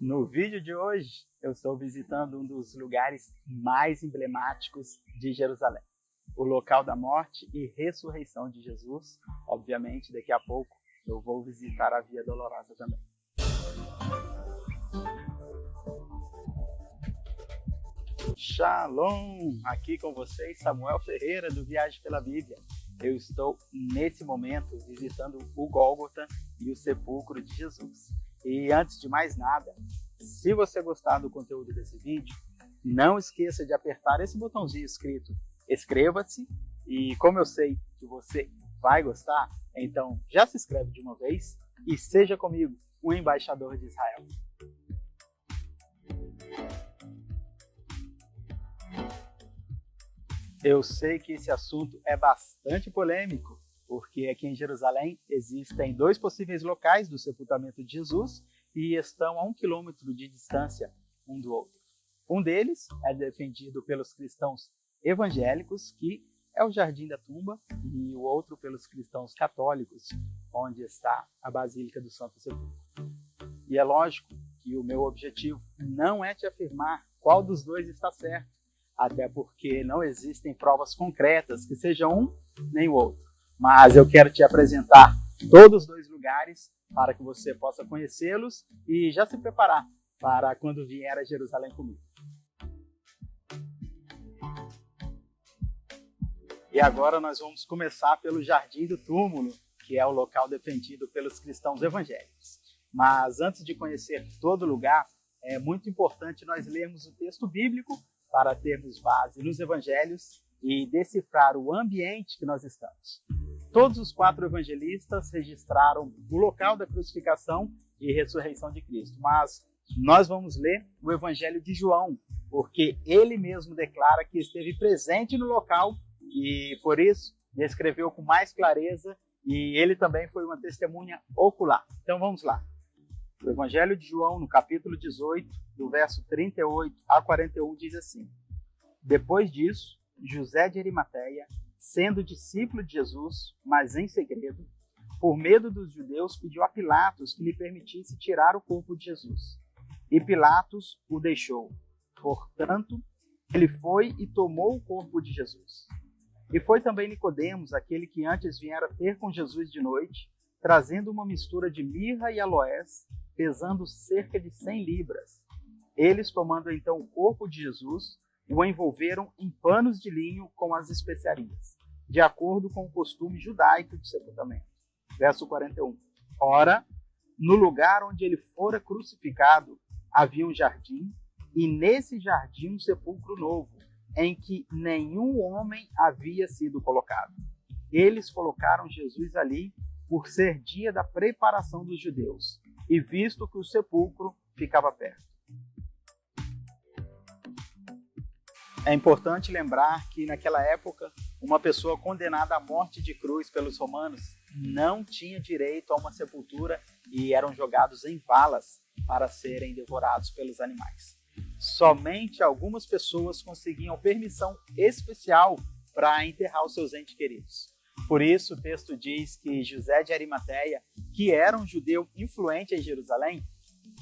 No vídeo de hoje, eu estou visitando um dos lugares mais emblemáticos de Jerusalém, o local da morte e ressurreição de Jesus. Obviamente, daqui a pouco eu vou visitar a Via Dolorosa também. Shalom! Aqui com vocês, Samuel Ferreira, do Viagem pela Bíblia. Eu estou, nesse momento, visitando o Gólgota e o sepulcro de Jesus. E antes de mais nada, se você gostar do conteúdo desse vídeo, não esqueça de apertar esse botãozinho escrito inscreva-se. E como eu sei que você vai gostar, então já se inscreve de uma vez e seja comigo o embaixador de Israel. Eu sei que esse assunto é bastante polêmico, porque aqui em Jerusalém existem dois possíveis locais do sepultamento de Jesus e estão a 1 quilômetro de distância um do outro. Um deles é defendido pelos cristãos evangélicos, que é o Jardim da Tumba, e o outro pelos cristãos católicos, onde está a Basílica do Santo Sepulcro. E é lógico que o meu objetivo não é te afirmar qual dos dois está certo, até porque não existem provas concretas que sejam um nem o outro. Mas eu quero te apresentar todos os dois lugares para que você possa conhecê-los e já se preparar para quando vier a Jerusalém comigo. E agora nós vamos começar pelo Jardim do Túmulo, que é o local defendido pelos cristãos evangélicos. Mas antes de conhecer todo o lugar, é muito importante nós lermos o texto bíblico para termos base nos evangelhos e decifrar o ambiente que nós estamos. Todos os 4 evangelistas registraram o local da crucificação e ressurreição de Cristo, mas nós vamos ler o evangelho de João, porque ele mesmo declara que esteve presente no local e, por isso, descreveu com mais clareza, e ele também foi uma testemunha ocular. Então vamos lá. O evangelho de João, no capítulo 18, do verso 38 a 41, diz assim: Depois disso, José de Arimateia, sendo discípulo de Jesus, mas em segredo, por medo dos judeus, pediu a Pilatos que lhe permitisse tirar o corpo de Jesus. E Pilatos o deixou. Portanto, ele foi e tomou o corpo de Jesus. E foi também Nicodemos, aquele que antes viera ter com Jesus de noite, trazendo uma mistura de mirra e aloés, pesando cerca de 100 libras. Eles, tomando então o corpo de Jesus, o envolveram em panos de linho com as especiarias, de acordo com o costume judaico de sepultamento. Verso 41. Ora, no lugar onde ele fora crucificado, havia um jardim, e nesse jardim um sepulcro novo, em que nenhum homem havia sido colocado. Eles colocaram Jesus ali por ser dia da preparação dos judeus, e visto que o sepulcro ficava perto. É importante lembrar que, naquela época, uma pessoa condenada à morte de cruz pelos romanos não tinha direito a uma sepultura e eram jogados em valas para serem devorados pelos animais. Somente algumas pessoas conseguiam permissão especial para enterrar os seus entes queridos. Por isso, o texto diz que José de Arimateia, que era um judeu influente em Jerusalém,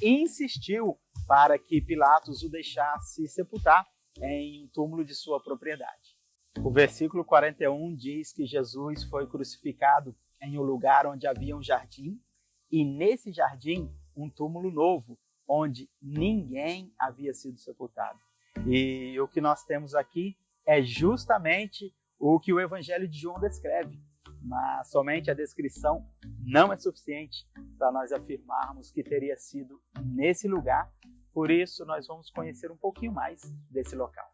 insistiu para que Pilatos o deixasse sepultar em um túmulo de sua propriedade. O versículo 41 diz que Jesus foi crucificado em um lugar onde havia um jardim, e nesse jardim um túmulo novo, onde ninguém havia sido sepultado. E o que nós temos aqui é justamente o que o Evangelho de João descreve, mas somente a descrição não é suficiente para nós afirmarmos que teria sido nesse lugar. Por isso, nós vamos conhecer um pouquinho mais desse local.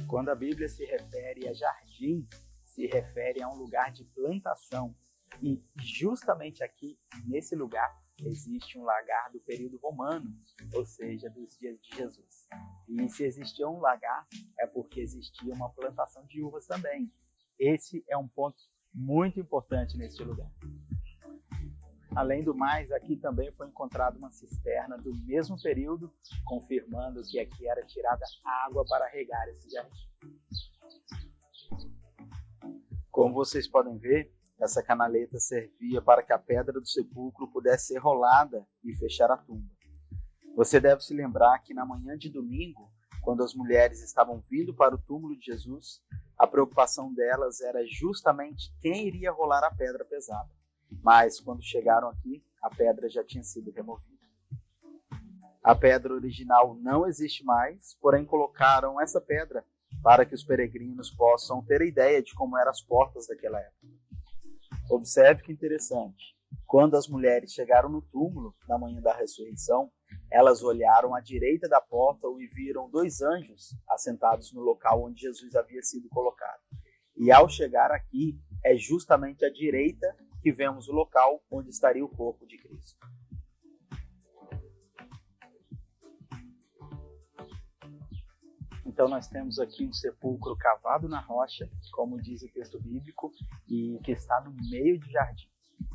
Quando a Bíblia se refere a jardim, se refere a um lugar de plantação. E justamente aqui, nesse lugar, existe um lagar do período romano, ou seja, dos dias de Jesus. E se existia um lagar, é porque existia uma plantação de uvas também. Esse é um ponto muito importante neste lugar. Além do mais, aqui também foi encontrada uma cisterna do mesmo período, confirmando que aqui era tirada água para regar esse jardim. Como vocês podem ver, essa canaleta servia para que a pedra do sepulcro pudesse ser rolada e fechar a tumba. Você deve se lembrar que na manhã de domingo, quando as mulheres estavam vindo para o túmulo de Jesus, a preocupação delas era justamente quem iria rolar a pedra pesada. Mas quando chegaram aqui, a pedra já tinha sido removida. A pedra original não existe mais, porém colocaram essa pedra para que os peregrinos possam ter ideia de como eram as portas daquela época. Observe que interessante. Quando as mulheres chegaram no túmulo, na manhã da ressurreição, elas olharam à direita da porta e viram 2 anjos assentados no local onde Jesus havia sido colocado. E ao chegar aqui, é justamente à direita que vemos o local onde estaria o corpo de Cristo. Então nós temos aqui um sepulcro cavado na rocha, como diz o texto bíblico, e que está no meio de jardim.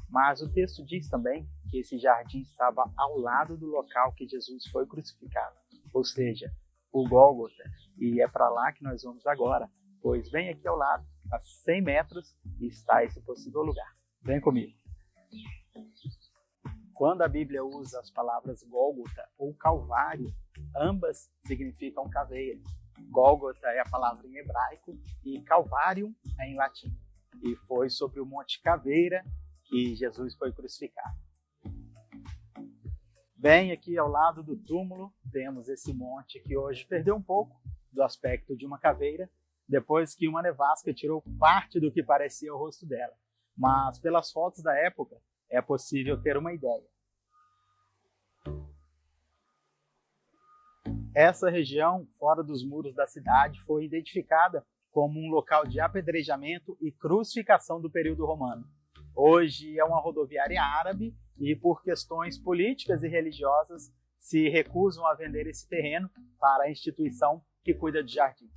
Mas o texto diz também que esse jardim estava ao lado do local que Jesus foi crucificado, ou seja, o Gólgota. E é para lá que nós vamos agora, pois bem aqui ao lado, a 100 metros, está esse possível lugar. Vem comigo. Quando a Bíblia usa as palavras Gólgota ou Calvário, ambas significam caveira. Gólgota é a palavra em hebraico e Calvário é em latim. E foi sobre o Monte Caveira que Jesus foi crucificado. Bem aqui ao lado do túmulo temos esse monte que hoje perdeu um pouco do aspecto de uma caveira, depois que uma nevasca tirou parte do que parecia o rosto dela. Mas pelas fotos da época é possível ter uma ideia. Essa região, fora dos muros da cidade, foi identificada como um local de apedrejamento e crucificação do período romano. Hoje é uma rodoviária árabe e, por questões políticas e religiosas, se recusam a vender esse terreno para a instituição que cuida de jardim.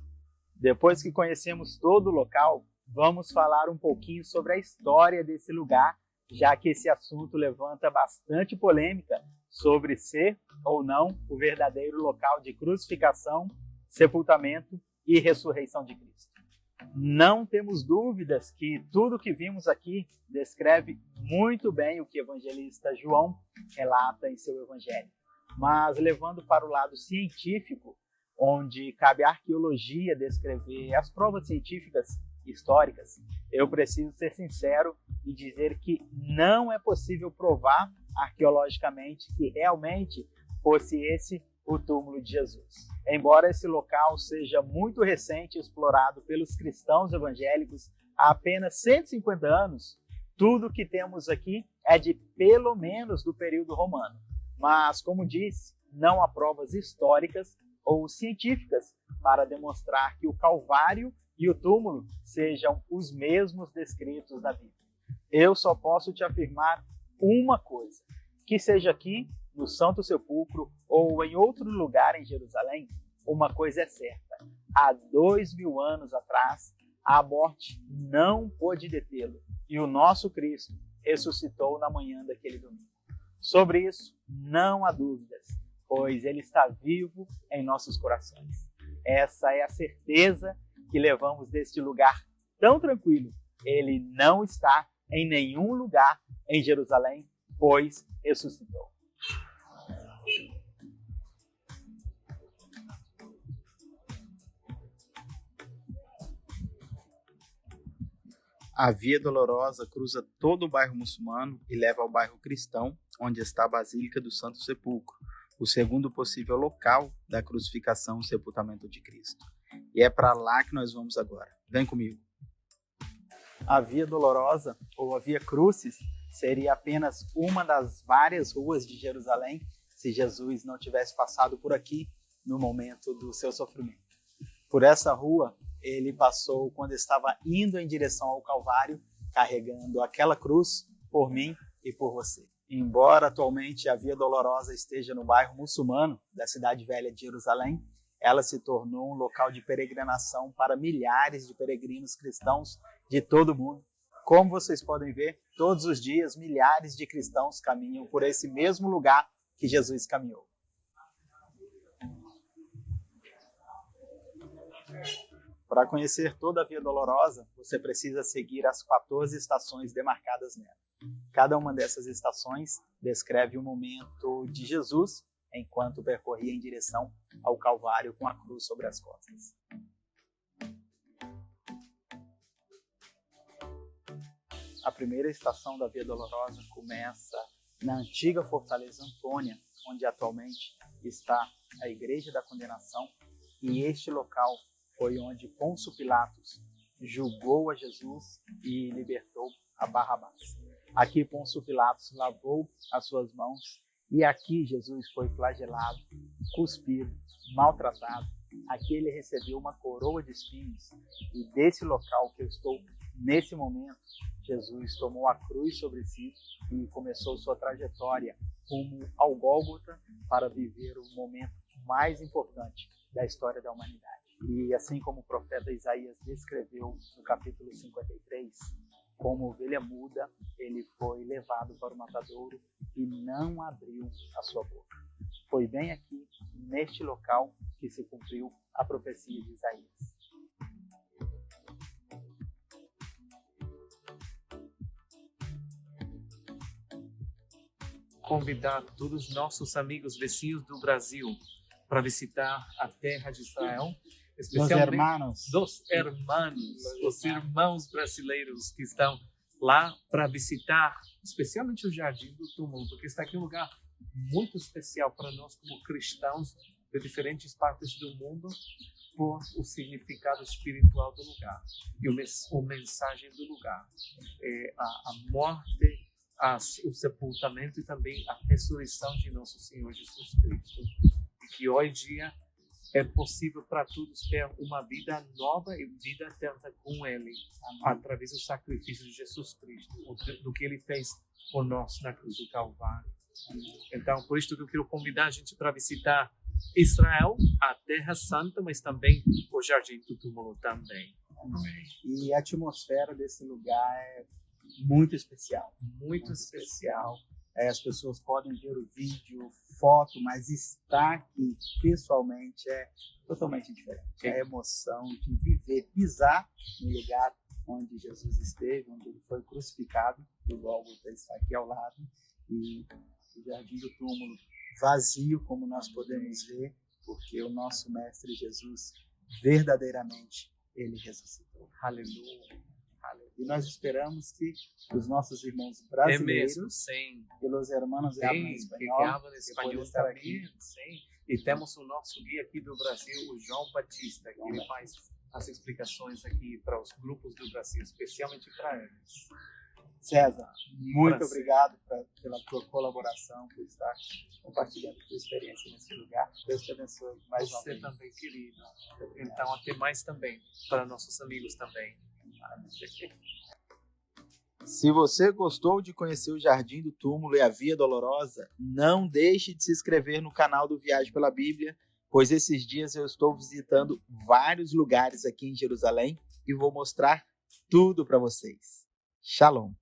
Depois que conhecemos todo o local, vamos falar um pouquinho sobre a história desse lugar, já que esse assunto levanta bastante polêmica sobre ser ou não o verdadeiro local de crucificação, sepultamento e ressurreição de Cristo. Não temos dúvidas que tudo que vimos aqui descreve muito bem o que o evangelista João relata em seu evangelho. Mas levando para o lado científico, onde cabe à arqueologia descrever as provas científicas históricas, eu preciso ser sincero e dizer que não é possível provar arqueologicamente que realmente fosse esse o túmulo de Jesus. Embora esse local seja muito recente e explorado pelos cristãos evangélicos há apenas 150 anos, tudo que temos aqui é de pelo menos do período romano. Mas, como disse, não há provas históricas ou científicas para demonstrar que o Calvário e o túmulo sejam os mesmos descritos na Bíblia. Eu só posso te afirmar uma coisa, que seja aqui no Santo Sepulcro ou em outro lugar em Jerusalém, uma coisa é certa: há 2000 anos atrás, a morte não pôde detê-lo e o nosso Cristo ressuscitou na manhã daquele domingo. Sobre isso, não há dúvidas, pois Ele está vivo em nossos corações. Essa é a certeza que levamos deste lugar tão tranquilo. Ele não está em nenhum lugar em Jerusalém, pois ressuscitou. A Via Dolorosa cruza todo o bairro muçulmano e leva ao bairro cristão, onde está a Basílica do Santo Sepulcro, o segundo possível local da crucificação e sepultamento de Cristo. E é para lá que nós vamos agora. Vem comigo. A Via Dolorosa, ou a Via Crucis, seria apenas uma das várias ruas de Jerusalém se Jesus não tivesse passado por aqui no momento do seu sofrimento. Por essa rua, ele passou quando estava indo em direção ao Calvário, carregando aquela cruz por mim e por você. Embora atualmente a Via Dolorosa esteja no bairro muçulmano da cidade velha de Jerusalém, ela se tornou um local de peregrinação para milhares de peregrinos cristãos de todo o mundo. Como vocês podem ver, todos os dias milhares de cristãos caminham por esse mesmo lugar que Jesus caminhou. Para conhecer toda a Via Dolorosa, você precisa seguir as 14 estações demarcadas nela. Cada uma dessas estações descreve o momento de Jesus enquanto percorria em direção ao Calvário com a cruz sobre as costas. A primeira estação da Via Dolorosa começa na antiga Fortaleza Antônia, onde atualmente está a Igreja da Condenação, e este local foi onde Pôncio Pilatos julgou a Jesus e libertou a Barrabás. Aqui Pôncio Pilatos lavou as suas mãos e aqui Jesus foi flagelado, cuspido, maltratado. Aqui ele recebeu uma coroa de espinhos e desse local que eu estou nesse momento, Jesus tomou a cruz sobre si e começou sua trajetória rumo ao Gólgota para viver o momento mais importante da história da humanidade. E assim como o profeta Isaías descreveu no capítulo 53, como ovelha muda, ele foi levado para o matadouro e não abriu a sua boca. Foi bem aqui, neste local, que se cumpriu a profecia de Isaías. Convidar todos os nossos amigos vizinhos do Brasil para visitar a terra de Israel, especialmente os irmãos brasileiros que estão lá para visitar, especialmente o Jardim do Túmulo, porque está aqui um lugar muito especial para nós como cristãos de diferentes partes do mundo, por o significado espiritual do lugar e a mensagem do lugar, a morte, o sepultamento e também a ressurreição de nosso Senhor Jesus Cristo. E que hoje em dia é possível para todos ter uma vida nova e vida eterna com Ele, através do sacrifício de Jesus Cristo, do que Ele fez por nós na cruz do Calvário. Então, por isso que eu quero convidar a gente para visitar Israel, a Terra Santa, mas também o Jardim do Túmulo também. E a atmosfera desse lugar é muito especial. Muito especial. As pessoas podem ver o vídeo, foto, mas estar aqui pessoalmente é totalmente diferente. É a emoção de viver, pisar no lugar onde Jesus esteve, onde ele foi crucificado, o Gólgota está aqui ao lado, e o Jardim do Túmulo vazio, como nós podemos ver, porque o nosso Mestre Jesus, verdadeiramente, ele ressuscitou. Aleluia. E nós esperamos que os nossos irmãos brasileiros, e os hermanos que hablam espanhol também, sim. E temos o nosso guia aqui do Brasil, o João Batista, que ele faz as explicações aqui para os grupos do Brasil, especialmente para eles. César, muito obrigado pela tua colaboração, por estar compartilhando a tua experiência nesse lugar. Deus te abençoe mais uma vez. Você também, querido. Então, até mais também, para nossos amigos também. Se você gostou de conhecer o Jardim do Túmulo e a Via Dolorosa, não deixe de se inscrever no canal do Viagem pela Bíblia, pois esses dias eu estou visitando vários lugares aqui em Jerusalém e vou mostrar tudo para vocês. Shalom!